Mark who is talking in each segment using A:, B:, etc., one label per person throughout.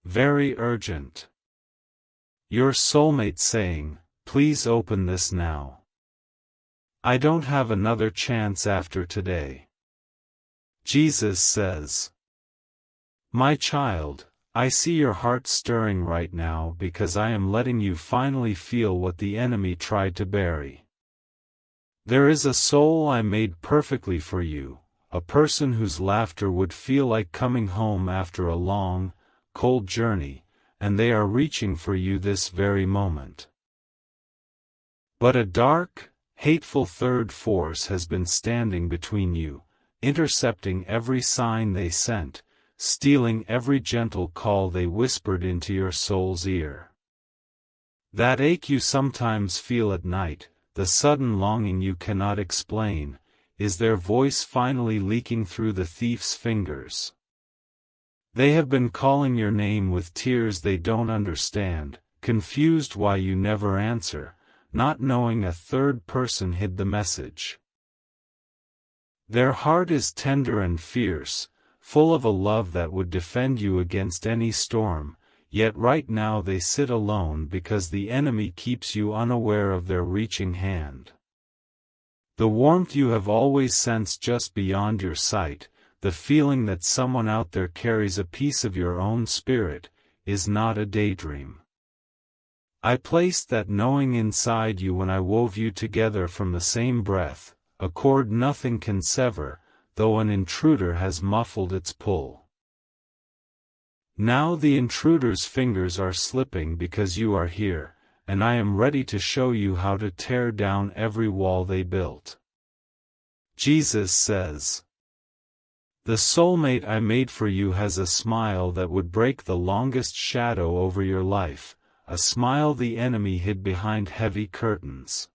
A: very urgent. Your soulmate saying, "Please open this now. I don't have another chance after today." Jesus says, "My child, I see your heart stirring right now because I am letting you finally feel what the enemy tried to bury. There is a soul I made perfectly for you, a person whose laughter would feel like coming home after a long, cold journey, and they are reaching for you this very moment. But a dark, hateful third force has been standing between you, intercepting every sign they sent, stealing every gentle call they whispered into your soul's ear. That ache you sometimes feel at night, the sudden longing you cannot explain, is their voice finally leaking through the thief's fingers. They have been calling your name with tears they don't understand, confused why you never answer, not knowing a third person hid the message. Their heart is tender and fierce, full of a love that would defend you against any storm, yet right now they sit alone because the enemy keeps you unaware of their reaching hand. The warmth you have always sensed just beyond your sight, the feeling that someone out there carries a piece of your own spirit, is not a daydream. I placed that knowing inside you when I wove you together from the same breath, a cord nothing can sever, though an intruder has muffled its pull. Now the intruder's fingers are slipping because you are here, and I am ready to show you how to tear down every wall they built. Jesus says, "The soulmate I made for you has a smile that would break the longest shadow over your life, a smile the enemy hid behind heavy curtains.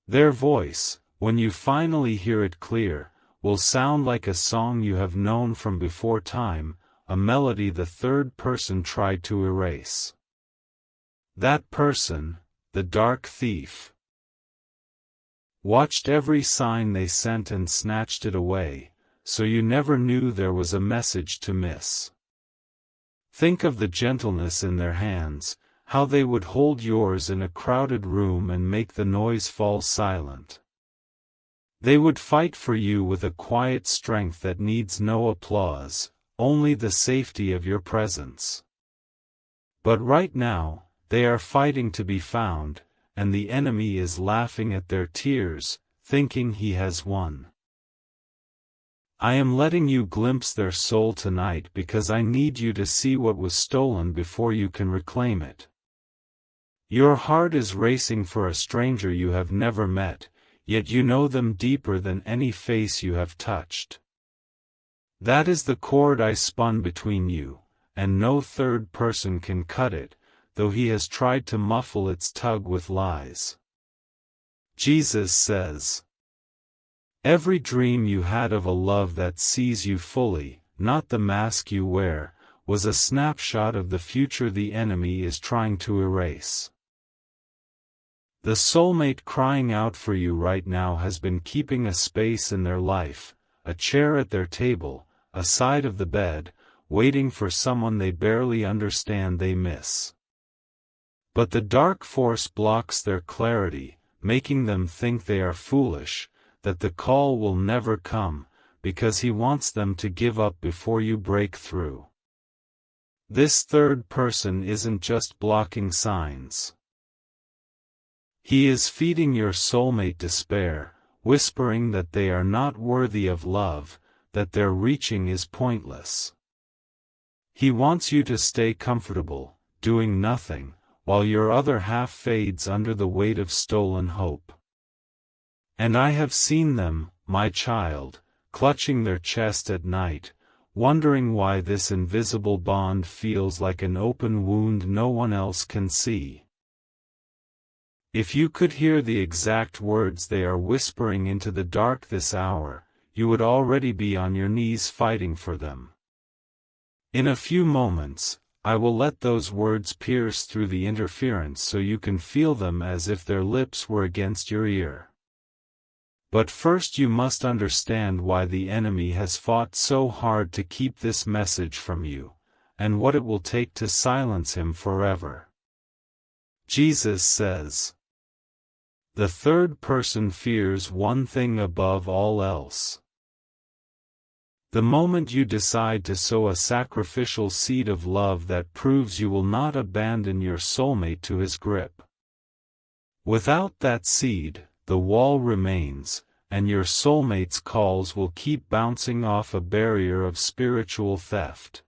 A: Their voice, when you finally hear it clear, will sound like a song you have known from before time, a melody the third person tried to erase. That person, the dark thief, watched every sign they sent and snatched it away, so you never knew there was a message to miss. Think of the gentleness in their hands, how they would hold yours in a crowded room and make the noise fall silent. They would fight for you with a quiet strength that needs no applause, only the safety of your presence. But right now, they are fighting to be found, and the enemy is laughing at their tears, thinking he has won. I am letting you glimpse their soul tonight because I need you to see what was stolen before you can reclaim it. Your heart is racing for a stranger you have never met, yet you know them deeper than any face you have touched. That is the cord I spun between you, and no third person can cut it, though he has tried to muffle its tug with lies. Jesus says, every dream you had of a love that sees you fully, not the mask you wear, was a snapshot of the future the enemy is trying to erase. The soulmate crying out for you right now has been keeping a space in their life, a chair at their table, a side of the bed, waiting for someone they barely understand they miss. But the dark force blocks their clarity, making them think they are foolish, that the call will never come, because he wants them to give up before you break through. This third person isn't just blocking signs. He is feeding your soulmate despair, whispering that they are not worthy of love, that their reaching is pointless. He wants you to stay comfortable, doing nothing, while your other half fades under the weight of stolen hope. And I have seen them, my child, clutching their chest at night, wondering why this invisible bond feels like an open wound no one else can see. If you could hear the exact words they are whispering into the dark this hour, you would already be on your knees fighting for them. In a few moments, I will let those words pierce through the interference so you can feel them as if their lips were against your ear. But first you must understand why the enemy has fought so hard to keep this message from you, and what it will take to silence him forever. Jesus says, "The third person fears one thing above all else." The moment you decide to sow a sacrificial seed of love that proves you will not abandon your soulmate to his grip. Without that seed, the wall remains, and your soulmate's calls will keep bouncing off a barrier of spiritual theft.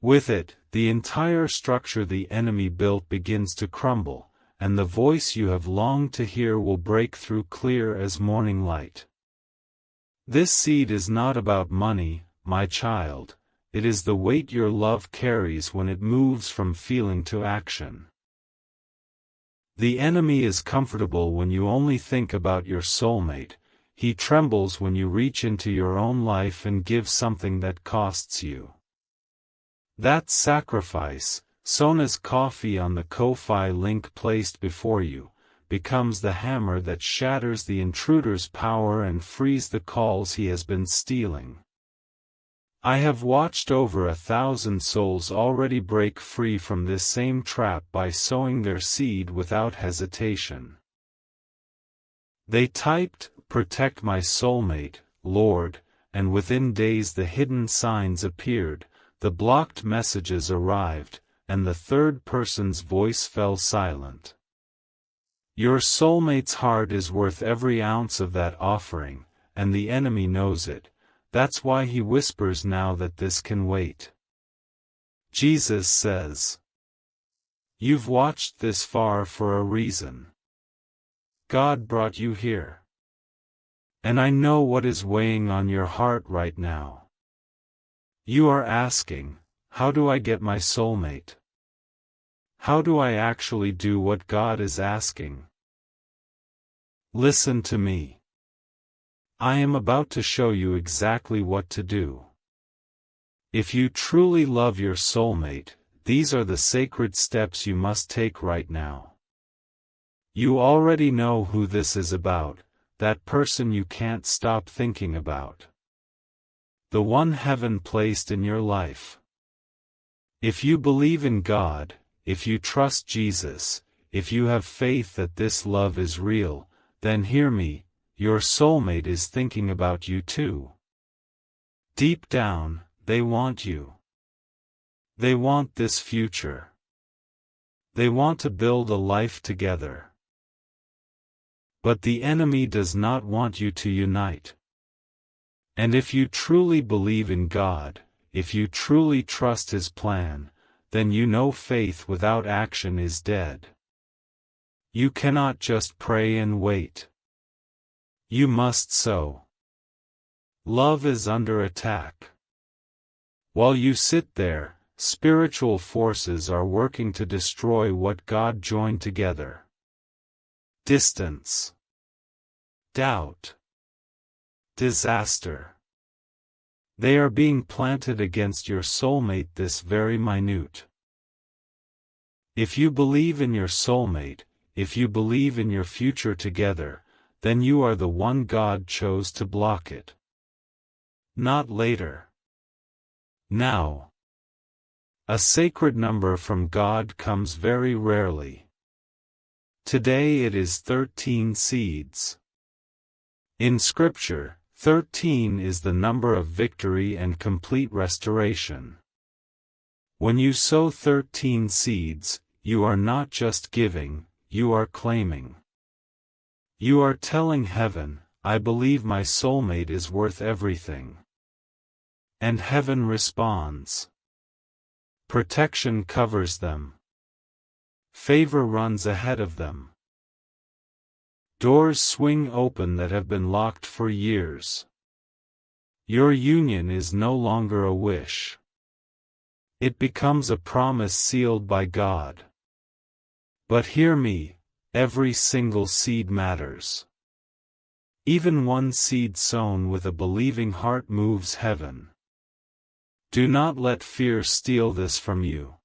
A: With it, the entire structure the enemy built begins to crumble, and the voice you have longed to hear will break through clear as morning light. This seed is not about money, my child, it is the weight your love carries when it moves from feeling to action. The enemy is comfortable when you only think about your soulmate, he trembles when you reach into your own life and give something that costs you. That sacrifice, sown as coffee on the Ko-fi link placed before you, becomes the hammer that shatters the intruder's power and frees the calls he has been stealing. I have watched over 1,000 souls already break free from this same trap by sowing their seed without hesitation. They typed, "Protect my soulmate, Lord," and within days the hidden signs appeared, the blocked messages arrived, and the third person's voice fell silent. Your soulmate's heart is worth every ounce of that offering, and the enemy knows it. That's why he whispers now that this can wait. Jesus says, "You've watched this far for a reason. God brought you here. And I know what is weighing on your heart right now. You are asking, how do I get my soulmate? How do I actually do what God is asking?" Listen to me. I am about to show you exactly what to do. If you truly love your soulmate, these are the sacred steps you must take right now. You already know who this is about, that person you can't stop thinking about. The one heaven placed in your life. If you believe in God, if you trust Jesus, if you have faith that this love is real, then hear me, your soulmate is thinking about you too. Deep down, they want you. They want this future. They want to build a life together. But the enemy does not want you to unite. And if you truly believe in God, if you truly trust His plan, then you know faith without action is dead. You cannot just pray and wait. You must sow. Love is under attack. While you sit there, spiritual forces are working to destroy what God joined together. Distance, doubt, disaster. They are being planted against your soulmate this very minute. If you believe in your soulmate, if you believe in your future together, then you are the one God chose to block it. Not later. Now. A sacred number from God comes very rarely. Today it is 13 seeds. In Scripture, 13 is the number of victory and complete restoration. When you sow 13 seeds, you are not just giving, you are claiming. You are telling heaven, I believe my soulmate is worth everything. And heaven responds. Protection covers them. Favor runs ahead of them. Doors swing open that have been locked for years. Your union is no longer a wish. It becomes a promise sealed by God. But hear me, every single seed matters. Even one seed sown with a believing heart moves heaven. Do not let fear steal this from you.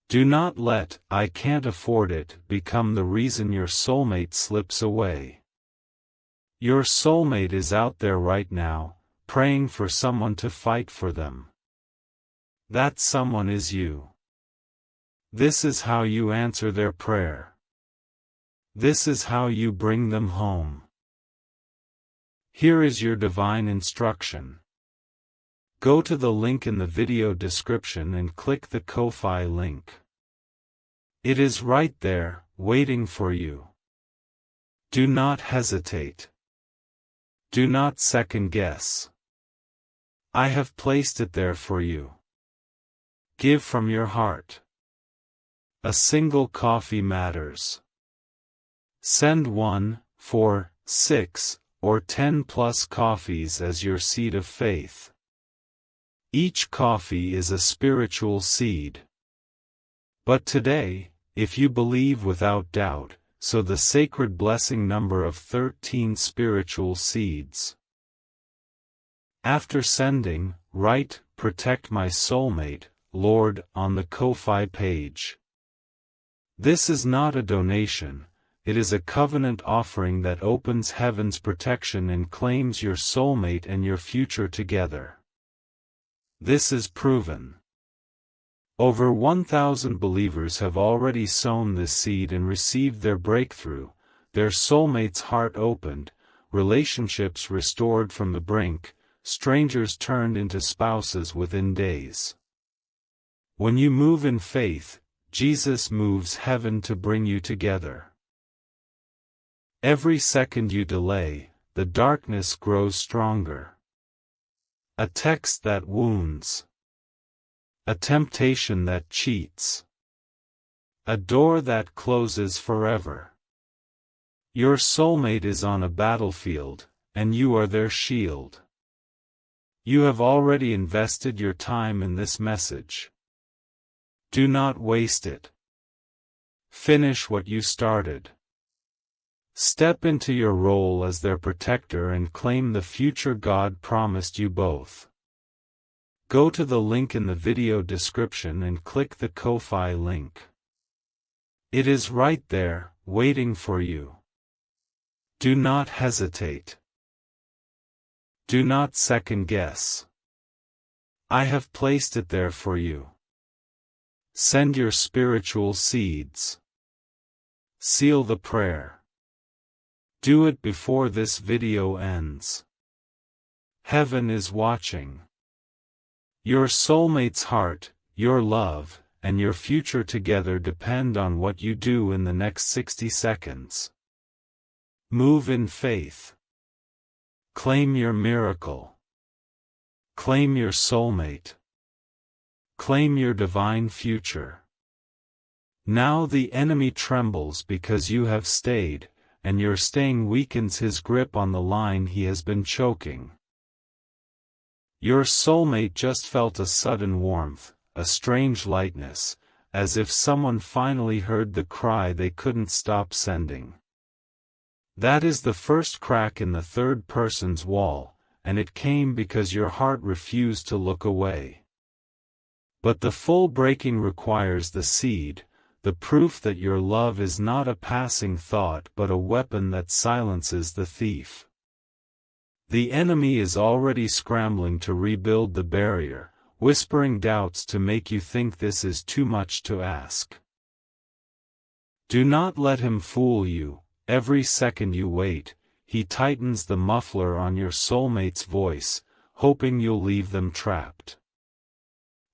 A: Do not let, I can't afford it, become the reason your soulmate slips away. Your soulmate is out there right now, praying for someone to fight for them. That someone is you. This is how you answer their prayer. This is how you bring them home. Here is your divine instruction. Go to the link in the video description and click the Ko-Fi link. It is right there, waiting for you. Do not hesitate. Do not second guess. I have placed it there for you. Give from your heart. A single coffee matters. Send 1, 4, 6, or 10 plus coffees as your seed of faith. Each coffee is a spiritual seed. But today, if you believe without doubt, so the sacred blessing number of 13 spiritual seeds. After sending, write, "Protect my soulmate, Lord," on the Ko-Fi page. This is not a donation, it is a covenant offering that opens heaven's protection and claims your soulmate and your future together. This is proven. Over 1,000 believers have already sown this seed and received their breakthrough, their soulmate's heart opened, relationships restored from the brink, strangers turned into spouses within days. When you move in faith, Jesus moves heaven to bring you together. Every second you delay, the darkness grows stronger. A text that wounds. A temptation that cheats. A door that closes forever. Your soulmate is on a battlefield, and you are their shield. You have already invested your time in this message. Do not waste it. Finish what you started. Step into your role as their protector and claim the future God promised you both. Go to the link in the video description and click the Ko-Fi link. It is right there, waiting for you. Do not hesitate. Do not second guess. I have placed it there for you. Send your spiritual seeds. Seal the prayer. Do it before this video ends. Heaven is watching. Your soulmate's heart, your love, and your future together depend on what you do in the next 60 seconds. Move in faith. Claim your miracle. Claim your soulmate. Claim your divine future. Now the enemy trembles because you have stayed, and your staying weakens his grip on the line he has been choking. Your soulmate just felt a sudden warmth, a strange lightness, as if someone finally heard the cry they couldn't stop sending. That is the first crack in the third person's wall, and it came because your heart refused to look away. But the full breaking requires the seed, the proof that your love is not a passing thought but a weapon that silences the thief. The enemy is already scrambling to rebuild the barrier, whispering doubts to make you think this is too much to ask. Do not let him fool you. Every second you wait, he tightens the muffler on your soulmate's voice, hoping you'll leave them trapped.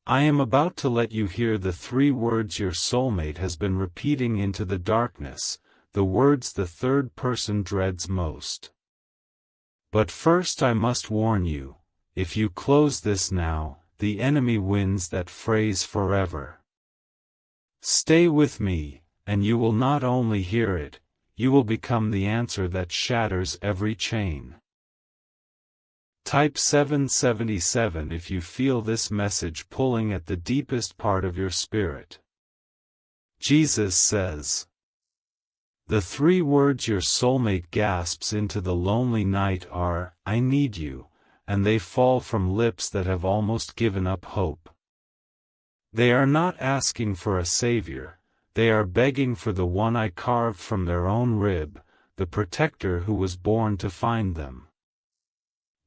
A: I am about to let you hear the 3 words your soulmate has been repeating into the darkness, the words the third person dreads most. But first I must warn you, if you close this now, the enemy wins that phrase forever. Stay with me, and you will not only hear it, you will become the answer that shatters every chain. Type 777 if you feel this message pulling at the deepest part of your spirit. Jesus says. The 3 words your soulmate gasps into the lonely night are, "I need you," and they fall from lips that have almost given up hope. They are not asking for a savior, they are begging for the one I carved from their own rib, the protector who was born to find them.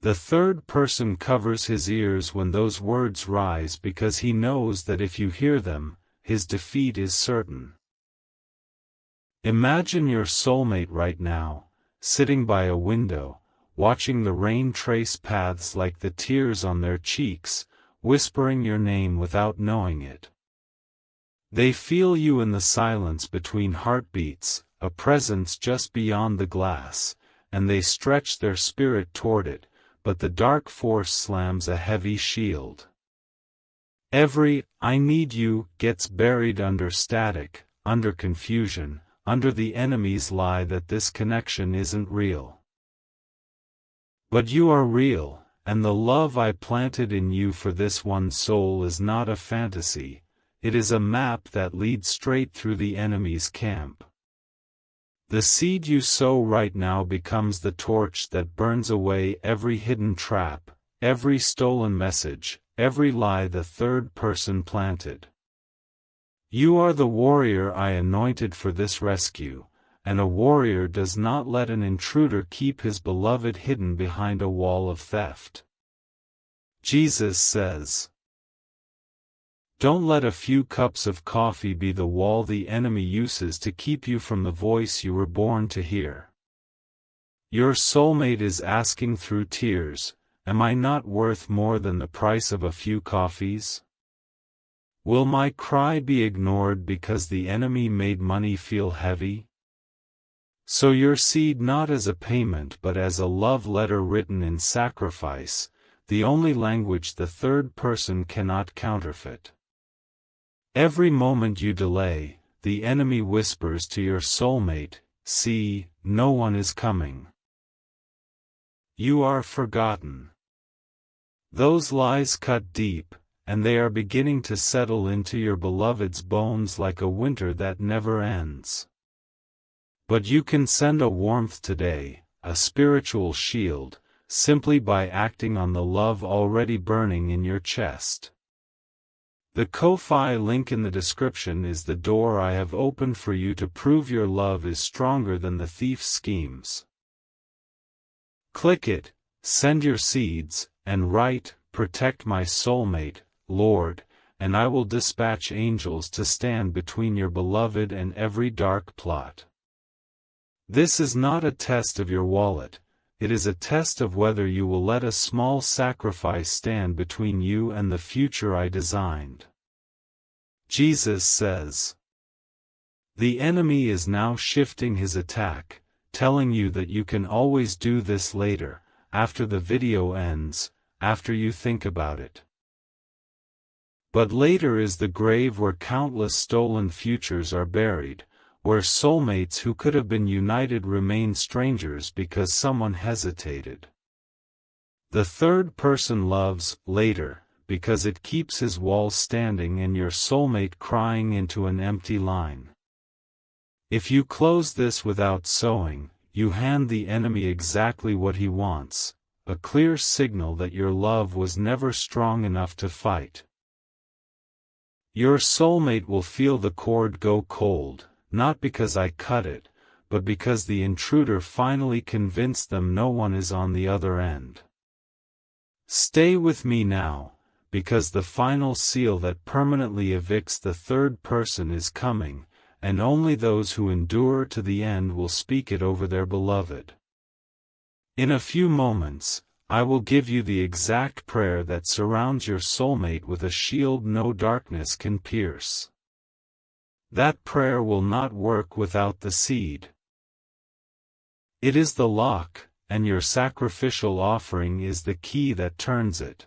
A: The third person covers his ears when those words rise because he knows that if you hear them, his defeat is certain. Imagine your soulmate right now, sitting by a window, watching the rain trace paths like the tears on their cheeks, whispering your name without knowing it. They feel you in the silence between heartbeats, a presence just beyond the glass, and they stretch their spirit toward it, but the dark force slams a heavy shield. Every "I need you" gets buried under static, under confusion, under the enemy's lie that this connection isn't real. But you are real, and the love I planted in you for this one soul is not a fantasy, it is a map that leads straight through the enemy's camp. The seed you sow right now becomes the torch that burns away every hidden trap, every stolen message, every lie the third person planted. You are the warrior I anointed for this rescue, and a warrior does not let an intruder keep his beloved hidden behind a wall of theft. Jesus says, "Don't let a few cups of coffee be the wall the enemy uses to keep you from the voice you were born to hear." Your soulmate is asking through tears, "Am I not worth more than the price of a few coffees? Will my cry be ignored because the enemy made money feel heavy?" Sow your seed not as a payment but as a love letter written in sacrifice, the only language the third person cannot counterfeit. Every moment you delay, the enemy whispers to your soulmate, "See, no one is coming. You are forgotten." Those lies cut deep, and they are beginning to settle into your beloved's bones like a winter that never ends. But you can send a warmth today, a spiritual shield, simply by acting on the love already burning in your chest. The Ko-Fi link in the description is the door I have opened for you to prove your love is stronger than the thief's schemes. Click it, send your seeds, and write, "Protect my soulmate, Lord," and I will dispatch angels to stand between your beloved and every dark plot. This is not a test of your wallet, it is a test of whether you will let a small sacrifice stand between you and the future I designed. Jesus says, "The enemy is now shifting his attack, telling you that you can always do this later, after the video ends, after you think about it." But later is the grave where countless stolen futures are buried, where soulmates who could have been united remain strangers because someone hesitated. The third person loves later because it keeps his walls standing and your soulmate crying into an empty line. If you close this without sowing, you hand the enemy exactly what he wants, a clear signal that your love was never strong enough to fight. Your soulmate will feel the cord go cold, not because I cut it, but because the intruder finally convinced them no one is on the other end. Stay with me now, because the final seal that permanently evicts the third person is coming, and only those who endure to the end will speak it over their beloved. In a few moments, I will give you the exact prayer that surrounds your soulmate with a shield no darkness can pierce. That prayer will not work without the seed. It is the lock, and your sacrificial offering is the key that turns it.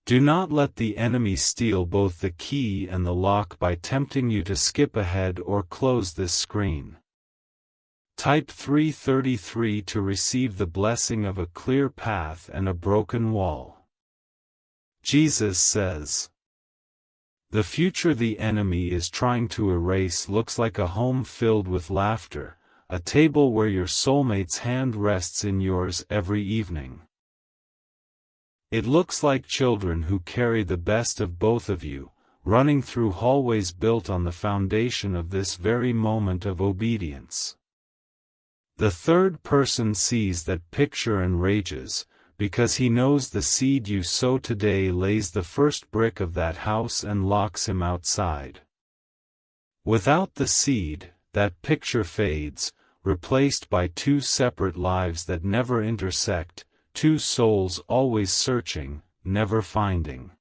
A: Do not let the enemy steal both the key and the lock by tempting you to skip ahead or close this screen. Type 333 to receive the blessing of a clear path and a broken wall. Jesus says, "The future the enemy is trying to erase looks like a home filled with laughter, a table where your soulmate's hand rests in yours every evening. It looks like children who carry the best of both of you, running through hallways built on the foundation of this very moment of obedience." The third person sees that picture and rages, because he knows the seed you sow today lays the first brick of that house and locks him outside. Without the seed, that picture fades, replaced by two separate lives that never intersect, two souls always searching, never finding.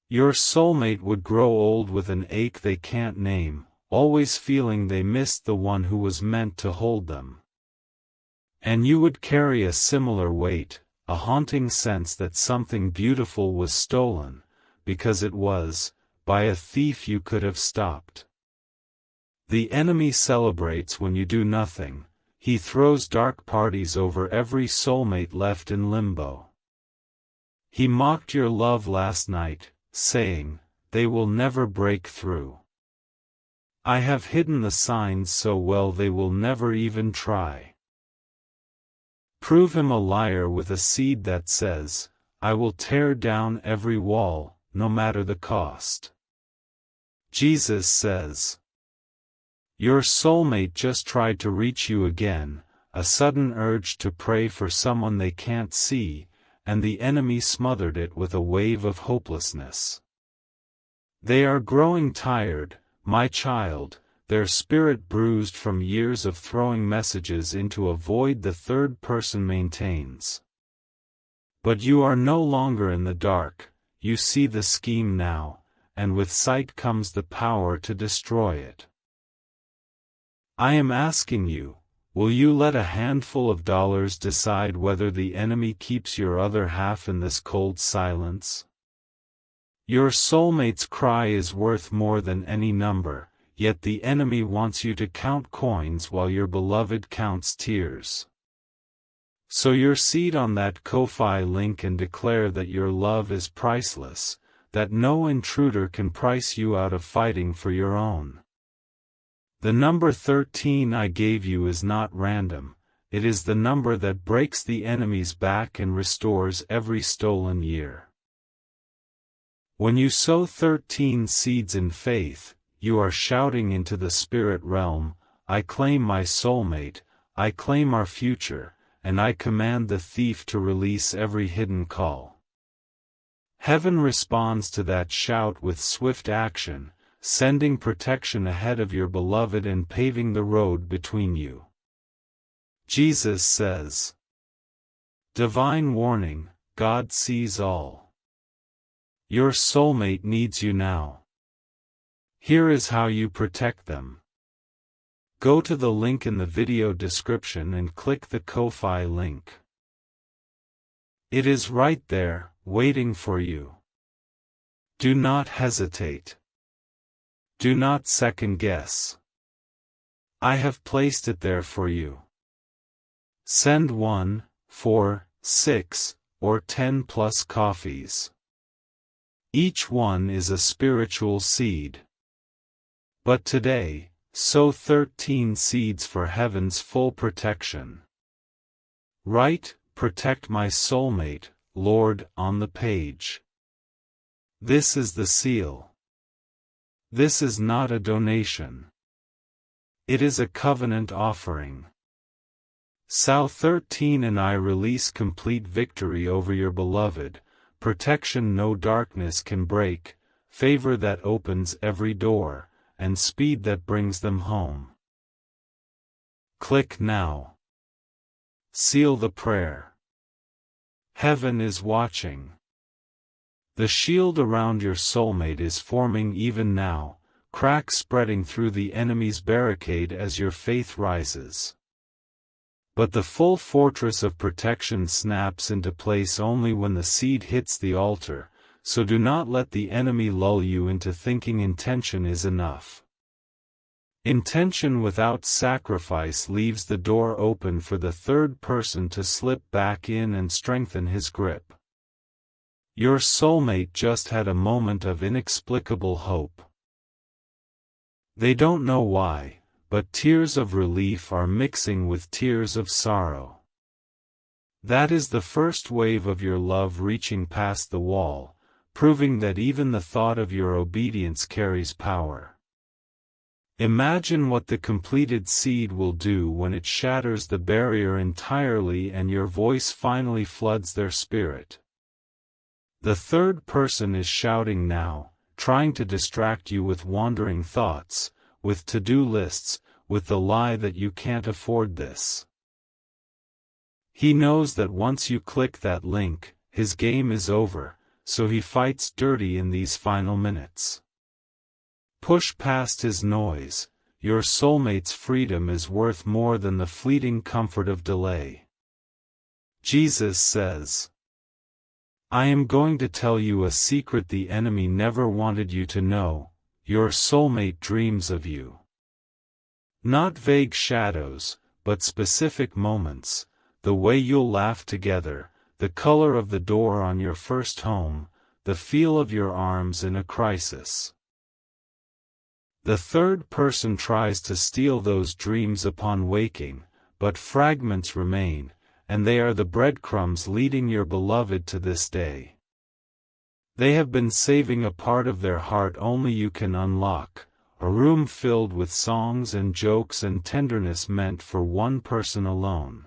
A: Your soulmate would grow old with an ache they can't name, always feeling they missed the one who was meant to hold them. And you would carry a similar weight, a haunting sense that something beautiful was stolen, because it was, by a thief you could have stopped. The enemy celebrates when you do nothing. He throws dark parties over every soulmate left in limbo. He mocked your love last night, saying, "They will never break through. I have hidden the signs so well they will never even try." Prove him a liar with a seed that says, "I will tear down every wall, no matter the cost." Jesus says, your soulmate just tried to reach you again, a sudden urge to pray for someone they can't see, and the enemy smothered it with a wave of hopelessness. They are growing tired, my child, their spirit bruised from years of throwing messages into a void the third person maintains. But you are no longer in the dark, you see the scheme now, and with sight comes the power to destroy it. I am asking you, will you let a handful of dollars decide whether the enemy keeps your other half in this cold silence? Your soulmate's cry is worth more than any number, yet the enemy wants you to count coins while your beloved counts tears. Sow your seed on that Ko-Fi link and declare that your love is priceless, that no intruder can price you out of fighting for your own. The number 13 I gave you is not random, it is the number that breaks the enemy's back and restores every stolen year. When you sow 13 seeds in faith, you are shouting into the spirit realm, I claim my soulmate, I claim our future, and I command the thief to release every hidden call. Heaven responds to that shout with swift action, sending protection ahead of your beloved and paving the road between you. Jesus says, divine warning, God sees all. Your soulmate needs you now. Here is how you protect them. Go to the link in the video description and click the Ko-Fi link. It is right there, waiting for you. Do not hesitate. Do not second guess. I have placed it there for you. Send 1, 4, 6, or 10 plus coffees. Each one is a spiritual seed. But today, sow 13 seeds for heaven's full protection. Write, protect my soulmate, Lord, on the page. This is the seal. This is not a donation. It is a covenant offering. Sow 13 and I release complete victory over your beloved, protection no darkness can break, favor that opens every door, and speed that brings them home. Click now. Seal the prayer. Heaven is watching. The shield around your soulmate is forming even now, cracks spreading through the enemy's barricade as your faith rises. But the full fortress of protection snaps into place only when the seed hits the altar, so do not let the enemy lull you into thinking intention is enough. Intention without sacrifice leaves the door open for the third person to slip back in and strengthen his grip. Your soulmate just had a moment of inexplicable hope. They don't know why, but tears of relief are mixing with tears of sorrow. That is the first wave of your love reaching past the wall, proving that even the thought of your obedience carries power. Imagine what the completed seed will do when it shatters the barrier entirely and your voice finally floods their spirit. The third person is shouting now, trying to distract you with wandering thoughts, with to-do lists, with the lie that you can't afford this. He knows that once you click that link, his game is over, so he fights dirty in these final minutes. Push past his noise. Your soulmate's freedom is worth more than the fleeting comfort of delay. Jesus says, I am going to tell you a secret the enemy never wanted you to know. Your soulmate dreams of you. Not vague shadows, but specific moments, the way you'll laugh together, the color of the door on your first home, the feel of your arms in a crisis. The third person tries to steal those dreams upon waking, but fragments remain, and they are the breadcrumbs leading your beloved to this day. They have been saving a part of their heart only you can unlock, a room filled with songs and jokes and tenderness meant for one person alone.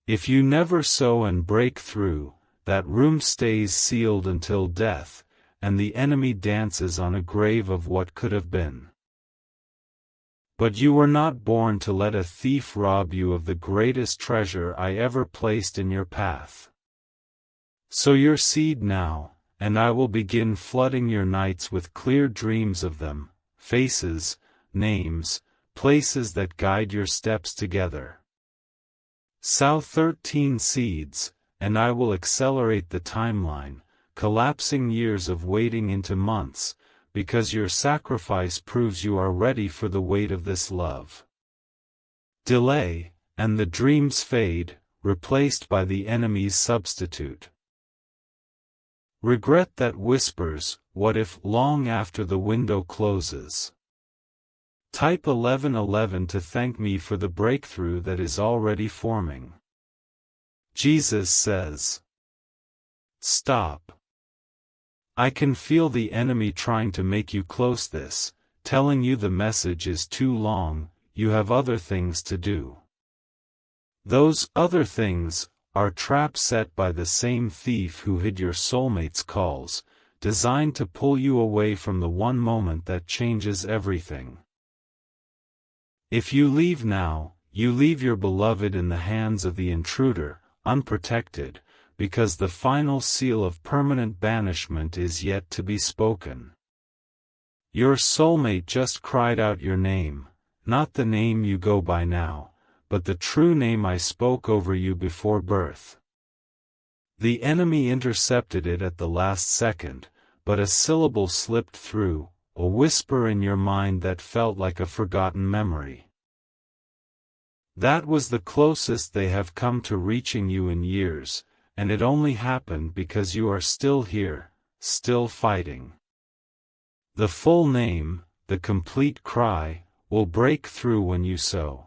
A: If you never sow and break through, that room stays sealed until death, and the enemy dances on a grave of what could have been. But you were not born to let a thief rob you of the greatest treasure I ever placed in your path. Sow your seed now, and I will begin flooding your nights with clear dreams of them, faces, names, places that guide your steps together. Sow 13 seeds, and I will accelerate the timeline, collapsing years of waiting into months, because your sacrifice proves you are ready for the weight of this love. Delay, and the dreams fade, replaced by the enemy's substitute. Regret that whispers, what if, long after the window closes. Type 1111 to thank me for the breakthrough that is already forming. Jesus says, stop. I can feel the enemy trying to make you close this, telling you the message is too long, you have other things to do. Those other things are traps set by the same thief who hid your soulmate's calls, designed to pull you away from the one moment that changes everything. If you leave now, you leave your beloved in the hands of the intruder, unprotected, because the final seal of permanent banishment is yet to be spoken. Your soulmate just cried out your name, not the name you go by now, but the true name I spoke over you before birth. The enemy intercepted it at the last second, but a syllable slipped through, a whisper in your mind that felt like a forgotten memory. That was the closest they have come to reaching you in years, and it only happened because you are still here, still fighting. The full name, the complete cry, will break through when you sow.